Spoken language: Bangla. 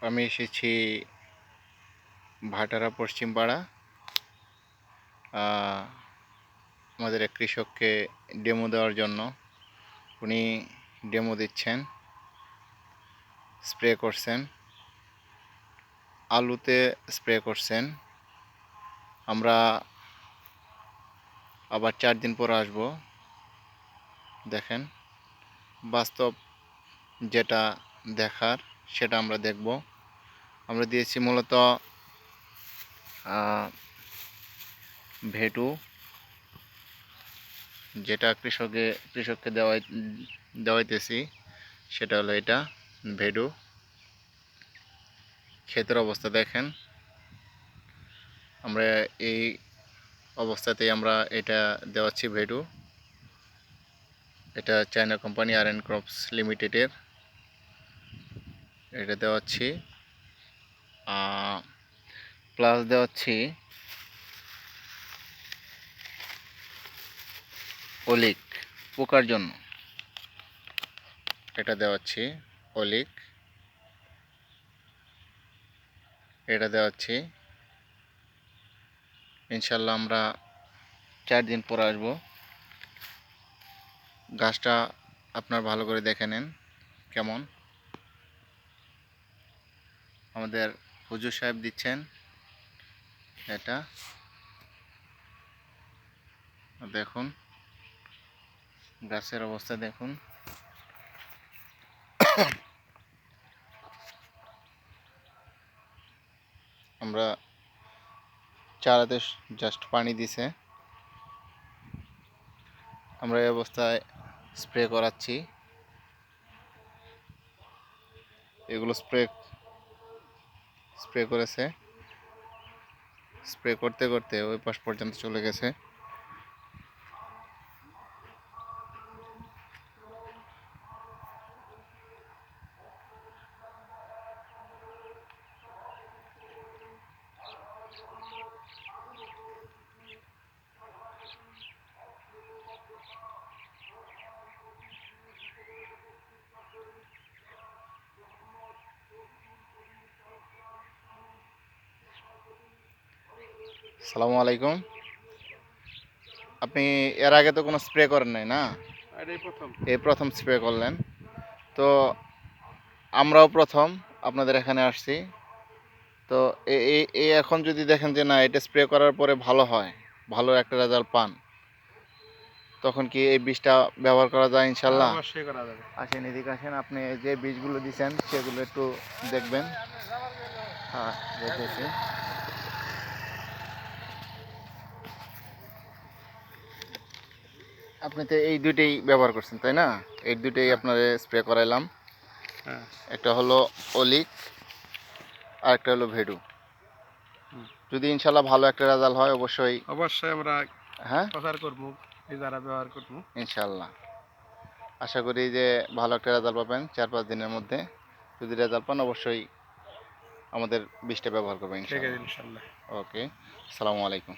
আমি এসেছি ভাটারা পশ্চিম পাড়া। আমাদের এক কৃষককে ডেমো দেওয়ার জন্য। উনি ডেমো দিচ্ছেন, স্প্রে করছেন, আলুতে স্প্রে করছেন। আমরা আবার 4 দিন পর আসব। দেখেন, বাস্তব যেটা দেখার সেটা আমরা দেখব। আমরা দিয়েছি মূলত ভেটু, যেটা কৃষককে দেওয়াইতেছি সেটা হলো এটা ভেডু। ক্ষেতের অবস্থা দেখেন, আমরা এই অবস্থাতেই আমরা এটা দেওয়াচ্ছি ভেডু। এটা চায়না কোম্পানি আর এন ক্রপস লিমিটেডের এটা দেওয়াচ্ছি। প্লাস দেওয়াচ্ছি অলিক পোকার জন্য, এটা দেওয়াচ্ছি অলিক, এটা দেওয়াচ্ছি। ইনশাল্লাহ আমরা 4 দিন পর আসবো। গাছটা আপনার ভালো করে দেখে নেন কেমন। আমাদের হুজুর সাহেব দিচ্ছেন এটা, দেখুন গাছের অবস্থা দেখুন। আমরা চারাতে জাস্ট পানি দিছে, আমরা এই অবস্থায় স্প্রে করাচ্ছি। এগুলো স্প্রে করেছে, স্প্রে করতে করতে ওই পাশ পর্যন্ত চলে গেছে। আসসালামু আলাইকুম। আপনি এর আগে তো কোনো স্প্রে করেন নাই না? এই প্রথম স্প্রে করলেন। তো আমরাও প্রথম আপনাদের এখানে আসছি। তো এই এখন যদি দেখেন যে না, এটা স্প্রে করার পরে ভালো হয়, ভালো একটা রেজাল্ট পান, তখন কি এই বীজটা ব্যবহার করা যায় ইনশাল্লাহ? অবশ্যই করা যাবে। আসেন এদিকে আসেন, আপনি যে বীজগুলো দিচ্ছেন সেগুলো একটু দেখবেন। হ্যাঁ, দেখেছি। আপনি তো এই দুইটাই ব্যবহার করছেন তাই না? এই দুইটাই আপনার স্প্রে করাইলাম। হ্যাঁ, একটা হলো অলিক আর একটা হলো ভেডু। যদি ইনশাল্লাহ ভালো একটা রেজাল্ট হয় অবশ্যই আমরা হ্যাঁ প্রচার করবো, এই যারা ব্যবহার করবো। ইনশাল্লাহ আশা করি যে ভালো একটা রেজাল্ট পাবেন 4-5 দিনের মধ্যে। যদি রেজাল্ট পান অবশ্যই আমাদের বীজটা ব্যবহার করবেন ঠিক আছে ইনশাল্লাহ। ইনশাল্লাহ। ওকে, আসসালামু আলাইকুম।